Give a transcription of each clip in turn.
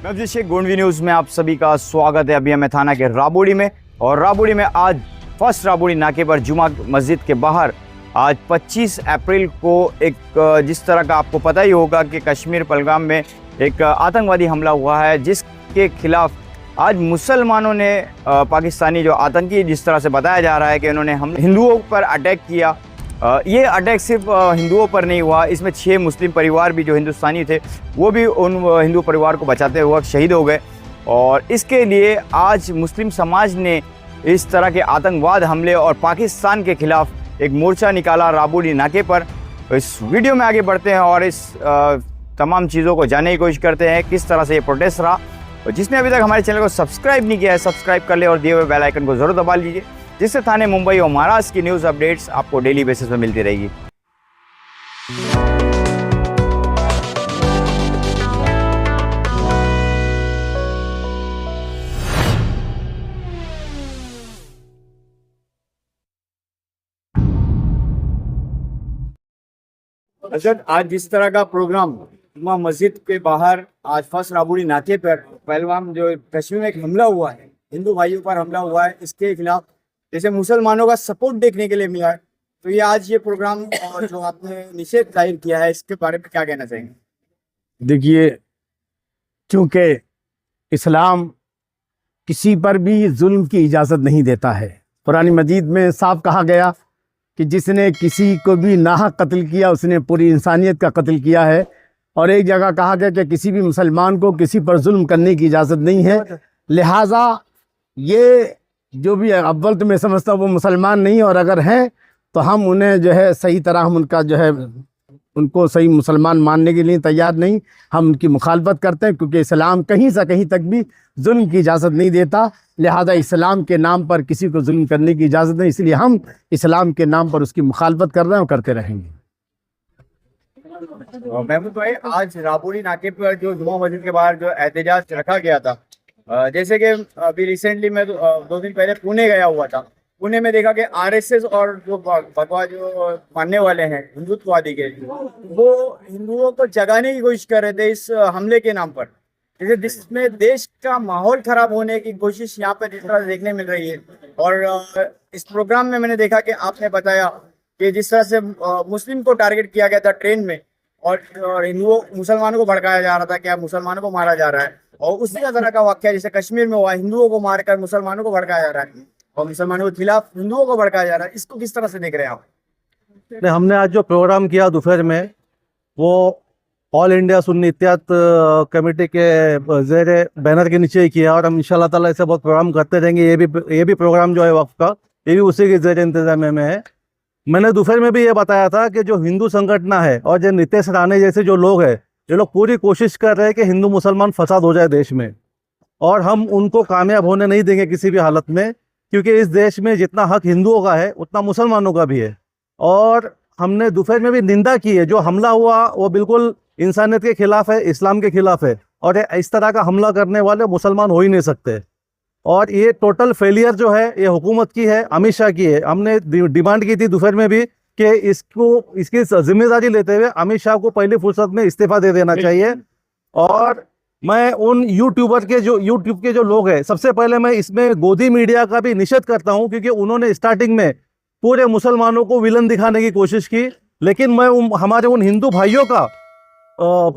Navjeet Sheikh Gondvi news में आप सभी का स्वागत है। अभी हमें थाना के राबोड़ी में और राबोड़ी में आज फर्स्ट राबोड़ी नाके पर जुमा मस्जिद के बाहर आज 25 अप्रैल को एक जिस तरह का आपको पता ही होगा कि कश्मीर पहलगाम में एक आतंकवादी हमला हुआ है, जिसके खिलाफ आज मुसलमानों ने पाकिस्तानी जो आतंकी जिस तरह से बताया जा रहा है कि उन्होंने हम हिंदुओं पर अटैक किया। ये अटैक सिर्फ हिंदुओं पर नहीं हुआ, इसमें 6 मुस्लिम परिवार भी जो हिंदुस्तानी थे वो भी उन हिंदू परिवार को बचाते हुए शहीद हो गए। और इसके लिए आज मुस्लिम समाज ने इस तरह के आतंकवाद हमले और पाकिस्तान के खिलाफ एक मोर्चा निकाला राबोड़ी नाके पर। इस वीडियो में आगे बढ़ते हैं और इस तमाम चीज़ों को जानने की कोशिश करते हैं किस तरह से ये प्रोटेस्ट रहा। और जिसने अभी तक हमारे चैनल को सब्सक्राइब नहीं किया है, सब्सक्राइब कर ले और दिए हुए बेल आइकन को ज़रूर दबा लीजिए, जिससे थाने, मुंबई और महाराष्ट्र की न्यूज़ अपडेट्स आपको डेली बेसिस पे मिलती रहेगी। अजद, आज जिस तरह का प्रोग्राम जुमा मस्जिद के बाहर आज फर्स्ट राबोड़ी नाके पर पहलगाम जो कश्मीर में एक हमला हुआ है, हिंदू भाइयों पर हमला हुआ है, इसके खिलाफ जैसे मुसलमानों का सपोर्ट देखने के लिए मिला है, तो ये आज ये प्रोग्राम और जो आपने निषेध जाहिर किया है, इसके बारे में क्या कहना चाहेंगे? देखिए, क्योंकि इस्लाम किसी पर भी जुल्म की इजाज़त नहीं देता है। कुरान मजीद में साफ कहा गया कि जिसने किसी को भी नाहक कत्ल किया उसने पूरी इंसानियत का कत्ल किया है। और एक जगह कहा गया कि किसी भी मुसलमान को किसी पर जुल्म करने की इजाज़त नहीं है। लिहाजा ये जो भी अव्वल तो मैं समझता हूँ वो मुसलमान नहीं, और अगर हैं तो हम उन्हें जो है सही तरह हम उनका जो है उनको सही मुसलमान मानने के लिए तैयार नहीं, हम उनकी मुखालफत करते हैं, क्योंकि इस्लाम कहीं से कहीं तक भी जुल्म की इजाज़त नहीं देता। लिहाजा इस्लाम के नाम पर किसी को जुल्म करने की इजाज़त नहीं, इसलिए हम इस्लाम के नाम पर उसकी मुखालफत कर रहे हैं और करते रहेंगे। महमूद भाई, आज राबोड़ी नाके पर जो जुमा मस्जिद के बाहर जो एहतजाज रखा गया था, जैसे कि अभी रिसेंटली मैं 2 दिन पहले पुणे गया हुआ था, पुणे में देखा कि आरएसएस और जो भगवा जो मानने वाले हैं हिंदुत्ववादी के, वो हिंदुओं को जगाने की कोशिश कर रहे थे इस हमले के नाम पर, जैसे जिसमें देश का माहौल खराब होने की कोशिश यहाँ पर जिस तरह से देखने मिल रही है। और इस प्रोग्राम में मैंने देखा कि आपने बताया कि जिस तरह से मुस्लिम को टारगेट किया गया था ट्रेन में, और हिंदुओं मुसलमानों को भड़काया जा रहा था, क्या मुसलमानों को मारा जा रहा है। और उसी तरह का वाक्य जैसे कश्मीर में हुआ, हिंदुओं को मारकर मुसलमानों को भड़काया जा रहा है और मुसलमानों के खिलाफ हिंदुओं को भड़काया जा रहा है। इसको किस तरह से देख रहे हैं आप? हमने आज जो प्रोग्राम किया दोपहर में, वो ऑल इंडिया सुन्नी इत्तेहाद कमेटी के ज़ेर बैनर के नीचे ही किया, और हम इंशाल्लाह ताला ऐसे बहुत प्रोग्राम करते रहेंगे। ये भी प्रोग्राम जो है वक्फ का, ये भी उसी के ज़ेर इंतजाम में है। मैंने दोपहर में भी ये बताया था कि जो हिंदू संगठन है और जो नीतीश राणे जैसे जो लोग हैं, ये लोग पूरी कोशिश कर रहे हैं कि हिंदू मुसलमान फसाद हो जाए देश में, और हम उनको कामयाब होने नहीं देंगे किसी भी हालत में, क्योंकि इस देश में जितना हक हिंदुओं का है उतना मुसलमानों का भी है। और हमने दोपहर में भी निंदा की है, जो हमला हुआ वो बिल्कुल इंसानियत के खिलाफ है, इस्लाम के खिलाफ है, और इस तरह का हमला करने वाले मुसलमान हो ही नहीं सकते। और ये टोटल फेलियर जो है ये हुकूमत की है, अमित शाह की है। हमने डिमांड की थी दोपहर में भी कि इसकी जिम्मेदारी लेते हुए अमित शाह को पहली फुर्सत में इस्तीफा दे देना चाहिए। और मैं उन यूट्यूब के जो लोग हैं, सबसे पहले मैं इसमें गोदी मीडिया का भी निषेध करता हूं, क्योंकि उन्होंने स्टार्टिंग में पूरे मुसलमानों को विलन दिखाने की कोशिश की। लेकिन मैं हमारे उन हिंदू भाइयों का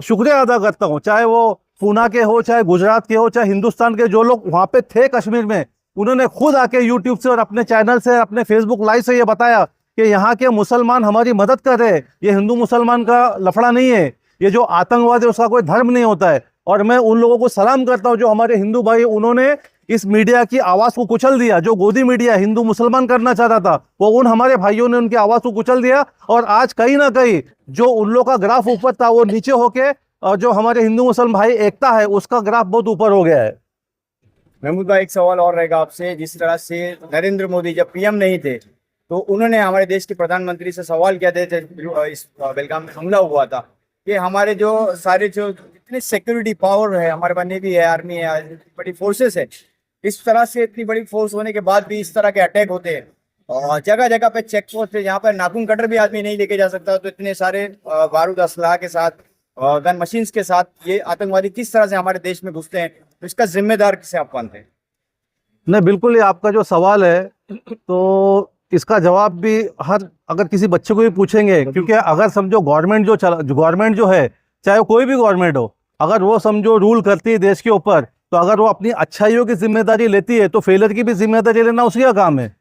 शुक्रिया अदा करता हूं, चाहे वो पूना के हो, चाहे गुजरात के हो, चाहे हिंदुस्तान के जो लोग वहां पे थे कश्मीर में, उन्होंने खुद आके यूट्यूब से और अपने चैनल से, अपने फेसबुक लाइव से ये बताया कि यहाँ के मुसलमान हमारी मदद कर रहे हैं, ये हिंदू मुसलमान का लफड़ा नहीं है, ये जो आतंकवाद है उसका कोई धर्म नहीं होता है। और मैं उन लोगों को सलाम करता हूँ जो हमारे हिंदू भाई, उन्होंने इस मीडिया की आवाज़ को कुचल दिया। जो गोदी मीडिया हिंदू मुसलमान करना चाहता था, वो उन हमारे भाइयों ने उनकी आवाज़ को कुचल दिया, और आज कहीं ना कहीं जो उन लोगों का ग्राफ ऊपर था वो नीचे होके, और जो हमारे हिंदू मुसलमान भाई एकता है उसका ग्राफ बहुत ऊपर हो गया है। महमूद भाई, एक सवाल और रहेगा आपसे। जिस तरह से नरेंद्र मोदी जब पीएम नहीं थे तो उन्होंने हमारे देश के प्रधानमंत्री से सवाल किया थे, इस बेलगाम में हमला हुआ था, कि हमारे जो सारे जो जितने सिक्योरिटी पावर है, हमारे पास नेवी है, आर्मी है, बड़ी फोर्सेस है, इस तरह से इतनी बड़ी फोर्स होने के बाद भी इस तरह के अटैक होते हैं, और जगह जगह पे चेक पोस्ट है जहाँ पर नाखून कटर भी आदमी नहीं लेके जा सकता, तो इतने सारे बारूद असलाह के साथ गन मशीन्स के साथ ये आतंकवादी किस तरह से हमारे देश में घुसते हैं, तो इसका जिम्मेदार किसे आप मानते हैं? नहीं, बिल्कुल ये आपका जो सवाल है तो इसका जवाब भी अगर किसी बच्चे को भी पूछेंगे, क्योंकि अगर समझो गवर्नमेंट जो है, चाहे वो कोई भी गवर्नमेंट हो, अगर वो समझो रूल करती है देश के ऊपर, तो अगर वो अपनी अच्छाइयों की जिम्मेदारी लेती है तो फेलियर की भी जिम्मेदारी लेना उसका काम है।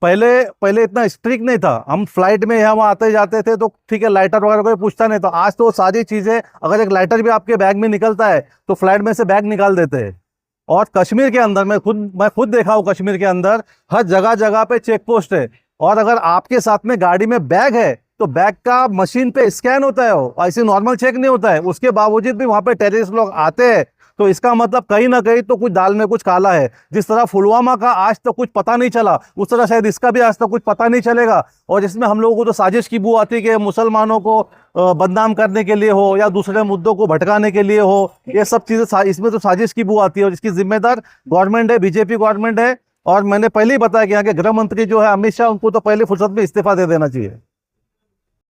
पहले इतना स्ट्रिक्ट नहीं था, हम फ्लाइट में यहाँ वहाँ आते जाते थे तो ठीक है, लाइटर वगैरह कोई पूछता नहीं था। आज तो सारी चीज़ें, अगर एक लाइटर भी आपके बैग में निकलता है तो फ्लाइट में से बैग निकाल देते हैं। और कश्मीर के अंदर मैं खुद देखा हूँ, कश्मीर के अंदर हर जगह जगह पे चेक पोस्ट है, और अगर आपके साथ में गाड़ी में बैग है तो बैग का मशीन पे स्कैन होता है, वो ऐसे नॉर्मल चेक नहीं होता है। उसके बावजूद भी वहाँ पे टेररिस्ट लोग आते हैं, तो इसका मतलब कहीं ना कहीं तो कुछ दाल में कुछ काला है। जिस तरह पुलवामा का आज तक कुछ पता नहीं चला, उस तरह शायद इसका भी आज तक कुछ पता नहीं चलेगा। और इसमें हम लोगों को तो साजिश की बू आती है कि मुसलमानों को बदनाम करने के लिए हो या दूसरे मुद्दों को भटकाने के लिए हो, ये सब चीज़ें इसमें तो साजिश की बू आती है, और इसकी जिम्मेदार गवर्नमेंट है, बीजेपी गवर्नमेंट है। और मैंने पहले ही बताया कि यहाँ के गृह मंत्री जो है अमित शाह, उनको तो पहले फुर्सत में इस्तीफा दे देना चाहिए।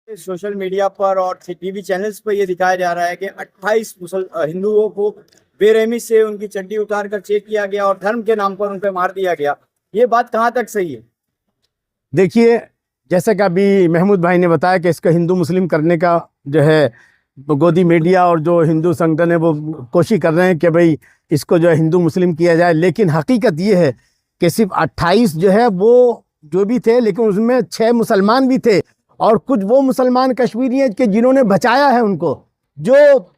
सोशल मीडिया पर और टीवी चैनल्स पर ये दिखाया जा रहा है कि 28 हिंदुओं को बेरहमी से उनकी चड्डी उतार कर चेक किया गया और धर्म के नाम पर उन पर मार दिया गया। ये बात कहाँ तक सही है? देखिए, जैसे कि अभी महमूद भाई ने बताया कि इसको हिंदू मुस्लिम करने का जो है गोदी मीडिया और जो हिंदू संगठन है वो कोशिश कर रहे हैं कि भाई इसको जो है हिंदू मुस्लिम किया जाए। लेकिन हकीकत ये है कि सिर्फ 28 जो है वो जो भी थे, लेकिन उसमें 6 मुसलमान भी थे, और कुछ वो मुसलमान कश्मीरी हैं कि जिन्होंने बचाया है उनको, जो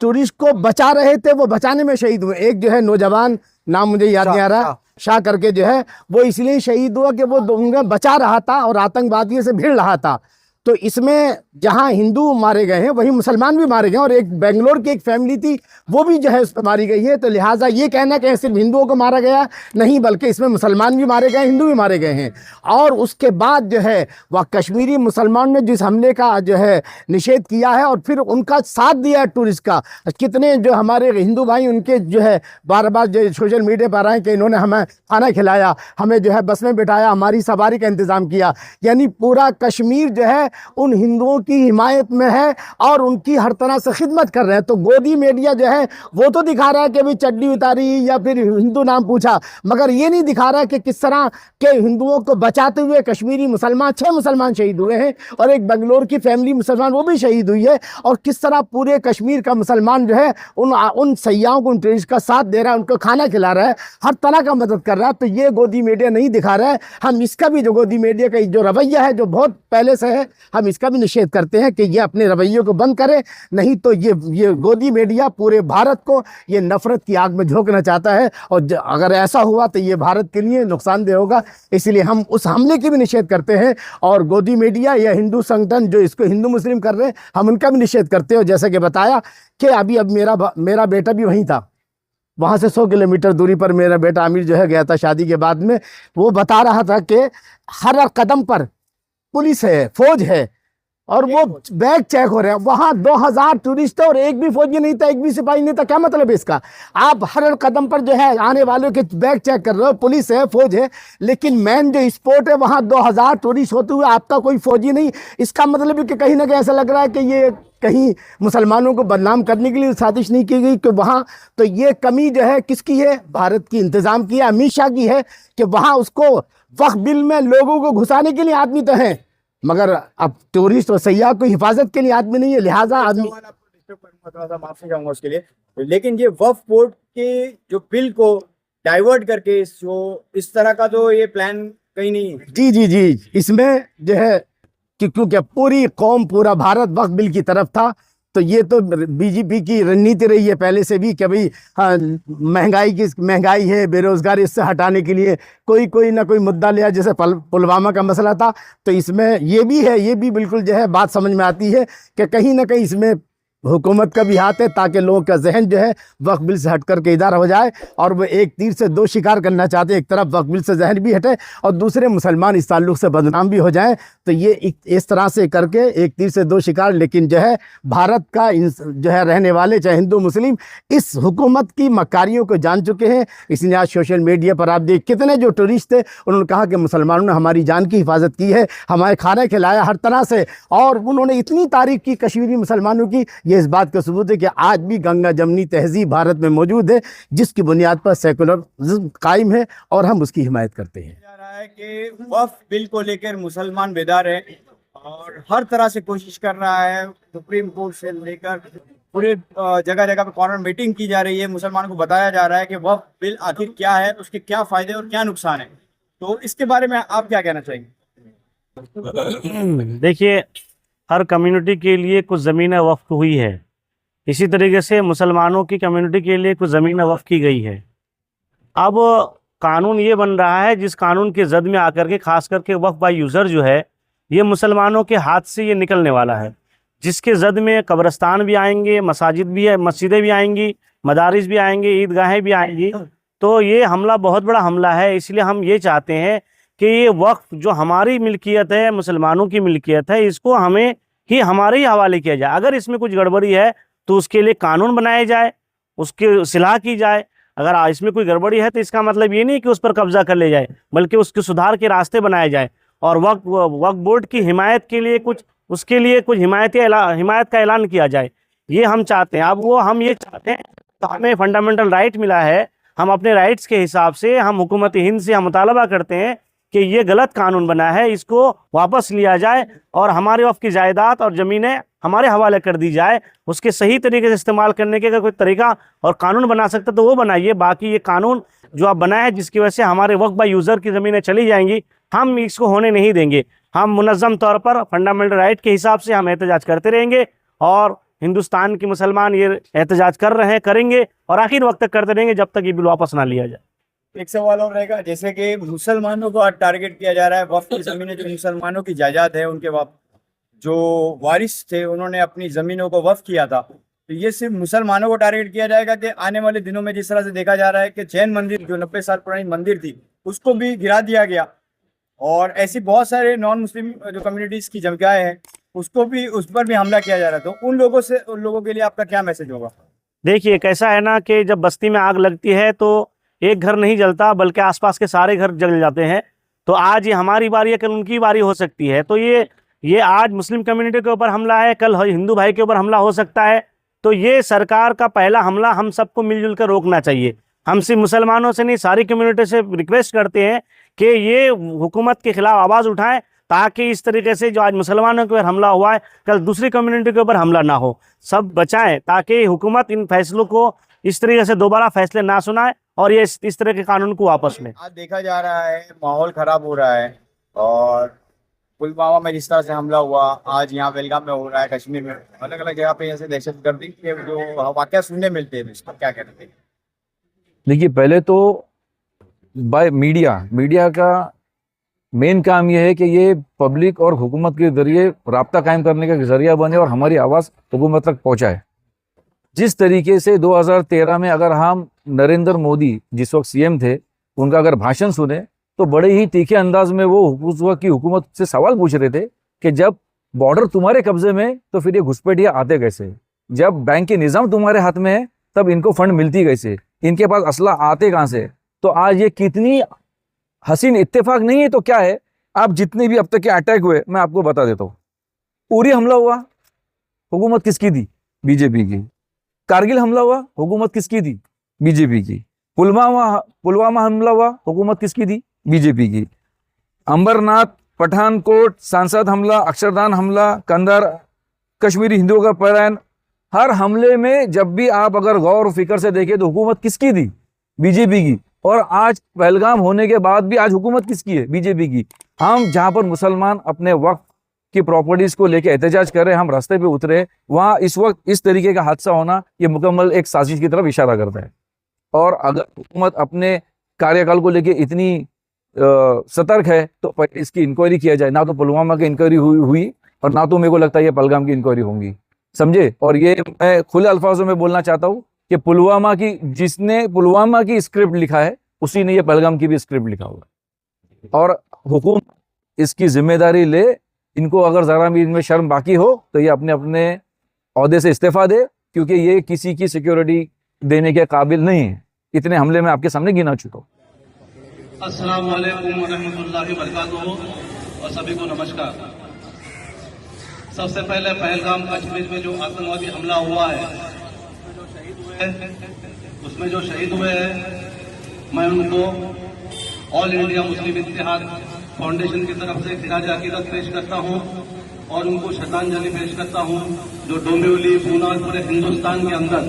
टूरिस्ट को बचा रहे थे वो बचाने में शहीद हुए। एक जो है नौजवान, नाम मुझे याद नहीं आ रहा, शाह करके जो है, वो इसलिए शहीद हुआ कि वो उन्हें बचा रहा था और आतंकवादियों से भिड़ रहा था। तो इसमें जहां हिंदू मारे गए हैं वहीं मुसलमान भी मारे गए, और एक बेंगलोर की एक फैमिली थी वो भी जो है मारी गई है। तो लिहाजा ये कहना कि सिर्फ हिंदुओं को मारा गया नहीं, बल्कि इसमें मुसलमान भी मारे गए, हिंदू भी मारे गए हैं। और उसके बाद जो है वह कश्मीरी मुसलमान ने जिस हमले का जो है निषेध किया है और फिर उनका साथ दिया है टूरिस्ट का। कितने जो हमारे हिंदू भाई उनके जो है बार बार जो सोशल मीडिया पर आए कि इन्होंने हमें खाना खिलाया, हमें जो है बस में बिठाया, हमारी सवारी का इंतज़ाम किया। यानी पूरा कश्मीर जो है उन हिंदुओं की हिमायत में है और उनकी हर तरह से खिदमत कर रहे हैं। तो गोदी मीडिया जो है वो तो दिखा रहा है कि भाई चड्डी उतारी या फिर हिंदू नाम पूछा, मगर ये नहीं दिखा रहा कि किस तरह के हिंदुओं को बचाते हुए कश्मीरी मुसलमान 6 मुसलमान शहीद हुए हैं, और एक बेंगलोर की फैमिली मुसलमान वो भी शहीद हुई है। और किस तरह पूरे कश्मीर का मुसलमान जो है उन सयाहों को, उन टूरिस्ट का साथ दे रहा है, उनको खाना खिला रहा है, हर तरह का मदद कर रहा है। तो ये गोदी मीडिया नहीं दिखा रहा है। हम इसका भी जो गोदी मीडिया का जो रवैया है जो बहुत पहले से है, हम इसका भी निषेध करते हैं कि ये अपने रवैयों को बंद करे, नहीं तो ये गोदी मीडिया पूरे भारत को ये नफरत की आग में झोंकना चाहता है, और अगर ऐसा हुआ तो ये भारत के लिए नुकसानदेह होगा। इसलिए हम उस हमले की भी निषेध करते हैं, और गोदी मीडिया या हिंदू संगठन जो इसको हिंदू मुस्लिम कर रहे हैं, हम उनका भी निषेध करते हैं। जैसे कि बताया कि अब मेरा बेटा भी वहीं था, वहाँ से 100 किलोमीटर दूरी पर मेरा बेटा आमिर जो है गया था शादी के बाद में। वो बता रहा था कि हर कदम पर पुलिस है, फौज है, और वो बैग चेक हो रहे हैं। वहाँ 2000 टूरिस्ट थे और एक भी फौजी नहीं था, एक भी सिपाही नहीं था। क्या मतलब है इसका? आप हर कदम पर जो है आने वालों के बैग चेक कर रहे हो, पुलिस है, फौज है, लेकिन मेन जो स्पॉट है वहाँ 2000 टूरिस्ट होते हुए आपका कोई फौजी नहीं। इसका मतलब है कि कहीं ना कहीं ऐसा लग रहा है कि ये कहीं मुसलमानों को बदनाम करने के लिए साजिश नहीं की गई कि वहाँ। तो ये कमी जो है किसकी है? भारत की इंतज़ाम की है, अमित शाह की है, कि वहाँ उसको वक्फ बिल में लोगों को घुसाने के लिए आदमी तो हैं, मगर अब टूरिस्ट और सयाह को हिफाजत के लिए आदमी नहीं है। लिहाजा आदमी, माफी चाहूंगा उसके लिए, लेकिन ये वक्फ बोर्ड के जो बिल को डाइवर्ट करके इस तरह का तो ये प्लान कहीं नहीं है। जी जी जी, इसमें जो है क्योंकि पूरी कौम, पूरा भारत वक्फ बिल की तरफ था, तो ये तो बीजेपी की रणनीति रही है पहले से भी कि भाई हाँ, महंगाई है, बेरोजगारी, इससे हटाने के लिए कोई ना कोई मुद्दा लिया। जैसे पुलवामा का मसला था, तो इसमें ये भी है, ये भी बिल्कुल जो है बात समझ में आती है कि कहीं ना कहीं इसमें हुकूमत का भी हाथ है, ताकि लोगों का जहन जो है वक्फ बिल से हट करके इधर हो जाए, और वो एक तीर से 2 शिकार करना चाहते हैं। एक तरफ वक्फ बिल से जहन भी हटे और दूसरे मुसलमान इस ताल्लुक से बदनाम भी हो जाएं। तो ये इस तरह से करके एक तीर से 2 शिकार। लेकिन जो है भारत का जो है रहने वाले चाहे हिंदू मुस्लिम इस हुकूमत की मक्कारियों को जान चुके हैं। इसलिए आज सोशल मीडिया पर आप देख कितने जो टूरिस्ट थे, उन्होंने कहा कि मुसलमानों ने हमारी जान की हिफाजत की है, हमारे खाना खिलाया हर तरह से, और उन्होंने इतनी तारीफ की कश्मीरी मुसलमानों की। ये इस बात का सबूत है कि आज भी गंगा जमनी तहजीब भारत में मौजूद है, जिसकी बुनियाद पर सेकुलरिज्म कायम है और हम उसकी हिमायत करते हैं। जा रहा है कि वक्फ बिल को लेकर मुसलमान बेदार है और हर तरह से कोशिश कर रहा है, सुप्रीम कोर्ट से लेकर पूरे जगह जगह पे कॉर्नर मीटिंग की जा रही है, मुसलमानों को बताया जा रहा है कि वक्फ बिल आखिर क्या है, उसके क्या फायदे और क्या नुकसान है। तो इसके बारे में आप क्या कहना चाहेंगे? देखिए, हर कम्युनिटी के लिए कुछ ज़मीनें वक्फ हुई है, इसी तरीके से मुसलमानों की कम्युनिटी के लिए कुछ ज़मीनें वक्फ की गई है। अब कानून ये बन रहा है, जिस कानून के जद में आकर के खास करके वक्फ बाय यूज़र जो है, ये मुसलमानों के हाथ से ये निकलने वाला है, जिसके जद में कब्रस्तान भी आएंगे, मसाजिद भी है, मस्जिदें भी आएंगी, मदारिस भी आएंगे, ईदगाहें भी आएंगी। तो ये हमला बहुत बड़ा हमला है। इसलिए हम ये चाहते हैं कि ये वक्फ जो हमारी मिल्कियत है, मुसलमानों की मिल्कियत है, इसको हमें ही हमारे ही हवाले किया जाए। अगर इसमें कुछ गड़बड़ी है तो उसके लिए कानून बनाया जाए, उसकी इस्लाह की जाए। अगर इसमें कोई गड़बड़ी है तो इसका मतलब ये नहीं कि उस पर कब्जा कर ले जाए, बल्कि उसके सुधार के रास्ते बनाए जाए और वक्फ बोर्ड की हिमायत के लिए कुछ उसके लिए कुछ हिमायत का ऐलान किया जाए। ये हम चाहते हैं। अब वो हम ये चाहते हैं, तो हमें फंडामेंटल राइट मिला है, हम अपने राइट्स के हिसाब से हम हुकूमत हिंद से हम मुतालबा करते हैं कि ये गलत कानून बना है, इसको वापस लिया जाए और हमारे वक्फ की जायदाद और ज़मीनें हमारे हवाले कर दी जाए। उसके सही तरीके से इस्तेमाल करने के अगर कोई तरीका और कानून बना सकते तो वो बनाइए। बाकी ये कानून जो आप बनाए हैं, जिसकी वजह से हमारे वक्फ बाय यूज़र की ज़मीनें चली जाएंगी, हम इसको होने नहीं देंगे। हम मुनज़्ज़म तौर पर फंडामेंटल राइट के हिसाब से हम एहतजाज करते रहेंगे और हिंदुस्तान के मुसलमान ये एहतजाज कर रहे हैं, करेंगे और आखिर वक्त तक करते रहेंगे जब तक ये बिल वापस ना लिया जाए। एक सवाल और रहेगा, जैसे कि मुसलमानों को टारगेट किया जा रहा है, वक्फ की ज़मीनें जो मुसलमानों की जायदाद है, उनके जो वारिस थे उन्होंने अपनी ज़मीनों को वक्फ किया था, तो ये सिर्फ मुसलमानों को टारगेट किया जाएगा कि आने वाले दिनों में जिस तरह से देखा जा रहा है कि जैन मंदिर जो 90 साल पुरानी मंदिर थी उसको भी गिरा दिया गया और ऐसी बहुत सारे नॉन मुस्लिम जो कम्युनिटीज़ की जगहें हैं उसको भी उस पर भी हमला किया जा रहा है, तो उन लोगों के लिए आपका क्या मैसेज होगा? देखिए, कैसा है ना कि जब बस्ती में आग लगती है तो एक घर नहीं जलता बल्कि आसपास के सारे घर जल जाते हैं। तो आज ये हमारी बारी है, कल उनकी बारी हो सकती है। तो ये आज मुस्लिम कम्युनिटी के ऊपर हमला है, कल हिंदू भाई के ऊपर हमला हो सकता है। तो ये सरकार का पहला हमला हम सबको मिलजुल कर रोकना चाहिए। हम सिर्फ मुसलमानों से नहीं, सारी कम्युनिटी से रिक्वेस्ट करते हैं कि ये हुकूमत के खिलाफ आवाज़ उठाएं, ताकि इस तरीके से जो आज मुसलमानों के ऊपर हमला हुआ है कल दूसरी कम्युनिटी के ऊपर हमला ना हो। सब बचाएं ताकि हुकूमत इन फैसलों को इस तरीके से दोबारा फैसले ना सुनाए और ये इस तरह के कानून को वापस लें। आज देखा जा रहा है माहौल ख़राब हो रहा है और पुलवामा में जिस तरह से हमला हुआ, आज यहाँ बेलगाम में हो रहा है, कश्मीर में अलग अलग जगह पे ऐसे दहशतगर्दी के जो वाक़या सुनने मिलते हैं, इसका क्या कहते हैं? देखिए, पहले तो बाय मीडिया का मेन काम यह है कि ये पब्लिक और हुकूमत के जरिए राब्ता कायम करने का जरिया बने और हमारी आवाज़ हुकूमत तक पहुँचाए। जिस तरीके से 2013 में अगर हम नरेंद्र मोदी जिस वक्त सीएम थे उनका अगर भाषण सुने तो बड़े ही तीखे अंदाज में वो उस वक्त की हुकूमत से सवाल पूछ रहे थे कि जब बॉर्डर तुम्हारे कब्जे में तो फिर ये घुसपैठिया आते कैसे, जब बैंक के निज़ाम तुम्हारे हाथ में है तब इनको फंड मिलती कैसे, इनके पास असला आते कहाँ से। तो आज ये कितनी हसीन इत्तेफाक नहीं है तो क्या है। आप जितने भी अब तक के अटैक हुए मैं आपको बता देता हूँ। उरी हमला हुआ, हुकूमत किसकी थी? बीजेपी की। कारगिल हमला हुआ, हुकूमत किसकी थी? बीजेपी की। पुलवामा हमला हुआ, हुकूमत किसकी थी? बीजेपी की। अंबरनाथ, पठानकोट, सांसद हमला, अक्षरधाम हमला, कंधार, कश्मीरी हिंदुओं का पलायन, हर हमले में जब भी आप अगर गौर और फिक्र से देखें तो हुकूमत किसकी थी? बीजेपी की। और आज पहलगाम होने के बाद भी आज हुकूमत किसकी है? बीजेपी की। हम जहां पर मुसलमान अपने वक्त की प्रॉपर्टीज को लेकर एहतजाज कर रहे हैं, हम रास्ते पे उतरे, वहां इस वक्त इस तरीके का हादसा होना ये मुकम्मल एक साजिश की तरफ इशारा करता है। और अगर हुकूमत अपने कार्यकाल को लेकर इतनी सतर्क है तो इसकी इंक्वायरी किया जाए। ना तो पुलवामा की इंक्वायरी हुई और ना तो मेरे को लगता है ये पहलगाम की इंक्वायरी होंगी, समझे। और ये मैं खुले अल्फाजों में बोलना चाहता हूँ कि जिसने पुलवामा की स्क्रिप्ट लिखा है उसी ने ये पहलगाम की भी स्क्रिप्ट लिखा होगा। और हुकूमत इसकी जिम्मेदारी ले। इनको अगर ज़रा भी इनमें शर्म बाकी हो तो ये अपने अपने ओहदे से इस्तीफा दे, क्योंकि ये किसी की सिक्योरिटी देने के काबिल नहीं है। इतने हमले में आपके सामने गिना चुका हूँ। अस्सलाम वालेकुम व रहमतुल्लाहि व बरकातुहू और सभी को नमस्कार। सबसे पहले पहलगाम कश्मीर में जो आतंकवादी हमला हुआ है, उसमें जो शहीद हुए हैं, मैं उनको ऑल इंडिया मुस्लिम इत्तेहाद फाउंडेशन की तरफ से खिराज अकीदत पेश करता हूं और उनको श्रद्धांजलि पेश करता हूं, जो डोंबिवली, पूना और पूरे हिंदुस्तान के अंदर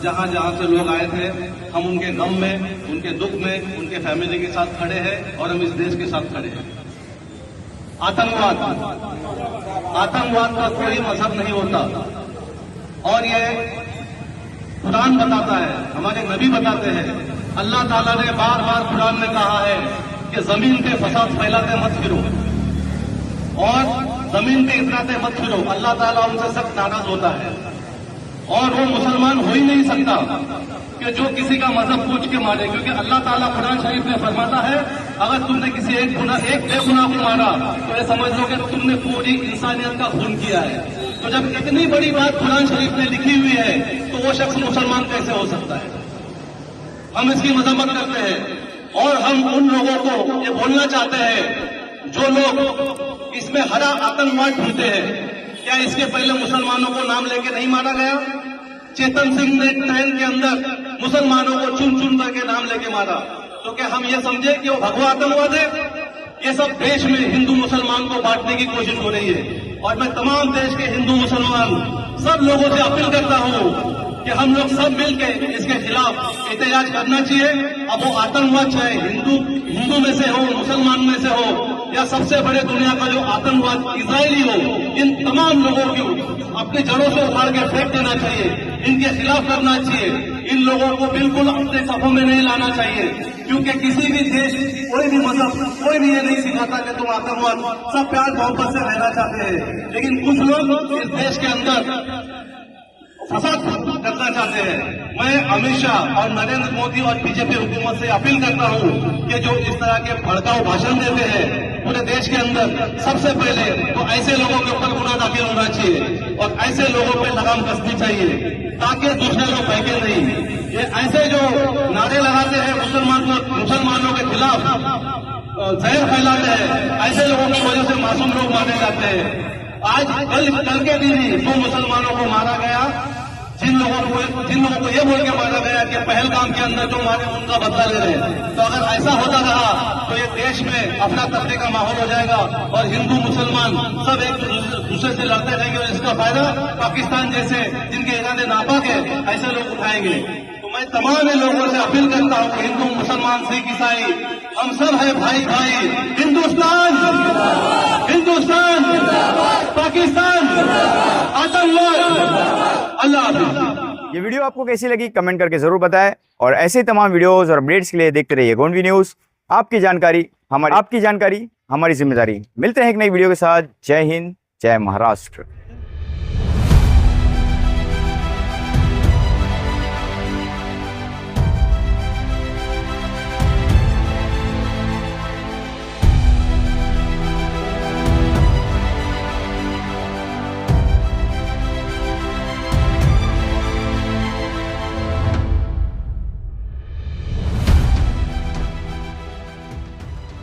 जहां जहां से लोग आए थे, हम उनके गम में, उनके दुख में, उनके फैमिली के साथ खड़े हैं और हम इस देश के साथ खड़े हैं। आतंकवाद का कोई मजहब नहीं होता और ये कुरान बताता है, हमारे नबी बताते हैं, अल्लाह ताला ने बार बार कुरान में कहा है कि जमीन पे फसाद फैलाते मत फिरो और जमीन पे इतराते मत फिरो। अल्लाह ताला उनसे सख्त नाराज होता है और वो मुसलमान हो ही नहीं सकता कि जो किसी का मजहब पूछ के मारे, क्योंकि अल्लाह ताला कुरान शरीफ में फरमाता है, अगर तुमने किसी एक बेगुनाह को मारा तो ये समझ लो कि तुमने पूरी इंसानियत का खून किया है। तो जब इतनी बड़ी बात कुरान शरीफ में लिखी हुई है तो वो शख्स मुसलमान कैसे हो सकता है? हम इसकी मजम्मत करते हैं और हम उन लोगों को ये बोलना चाहते हैं जो लोग इसमें हरा आतंकवाद ढूंढते हैं, क्या इसके पहले मुसलमानों को नाम लेके नहीं मारा गया? चेतन सिंह ने ट्रेन के अंदर मुसलमानों को चुन चुन करके नाम लेके मारा, तो क्या हम ये समझे कि वो भगवा आतंकवाद है? ये सब देश में हिंदू मुसलमान को बांटने की कोशिश हो रही है और मैं तमाम देश के हिंदू मुसलमान सब लोगों से अपील करता हूं कि हम लोग सब मिलकर इसके खिलाफ एहतजाज करना चाहिए। अब वो आतंकवाद चाहे हिंदू में से हो, मुसलमान में से हो या सबसे बड़े दुनिया का जो आतंकवाद इजरायली हो, इन तमाम लोगों को अपनी जड़ों से उखाड़ के फेंक देना चाहिए, इनके खिलाफ करना चाहिए। इन लोगों को बिल्कुल अपने सफों में नहीं लाना चाहिए, क्योंकि किसी भी देश, कोई भी मजहब, कोई भी ये नहीं सिखाता कि तुम आतंकवाद, सब प्यार मोहब्बत से रहना चाहते हैं। लेकिन कुछ लोग इस देश के अंदर फसाद करना चाहते हैं। मैं अमित शाह और नरेंद्र मोदी और बीजेपी हुकूमत से अपील करता हूं कि जो इस तरह के भड़काऊ भाषण देते हैं पूरे देश के अंदर, सबसे पहले तो ऐसे लोगों के ऊपर गुनाह दाखिल होना चाहिए और ऐसे लोगों पर लगाम कसनी चाहिए ताकि दूसरे लोग फेंके नहीं। ये ऐसे जो नारे लगाते हैं मुसलमानों के खिलाफ, जहर फैलाते हैं, ऐसे लोगों की वजह से मासूम लोग मारे जाते हैं। आज कल के दिन ही 2 मुसलमानों को मारा गया, जिन लोगों को ये बोल के मारा गया कि पहलगाम के अंदर जो मारे उनका बदला ले रहे हैं। तो अगर ऐसा होता रहा तो ये देश में अफरा तफरी का माहौल हो जाएगा और हिंदू मुसलमान सब एक दूसरे से लड़ते रहेंगे और इसका फायदा पाकिस्तान जैसे जिनके इरादे नापाक है ऐसे लोग उठाएंगे। तो मैं तमाम लोगों से अपील करता हूँ कि हिंदू, मुसलमान, सिख, ईसाई, हम सब है भाई भाई। हिंदुस्तान, पाकिस्तान, आतंकवाद। अल्लाह हाफिज। ये वीडियो आपको कैसी लगी कमेंट करके जरूर बताएं और ऐसे ही तमाम वीडियोस और अपडेट्स के लिए देखते रहिए गोंडवी न्यूज़। आपकी जानकारी हमारी जिम्मेदारी। मिलते हैं एक नई वीडियो के साथ। जय हिंद, जय महाराष्ट्र।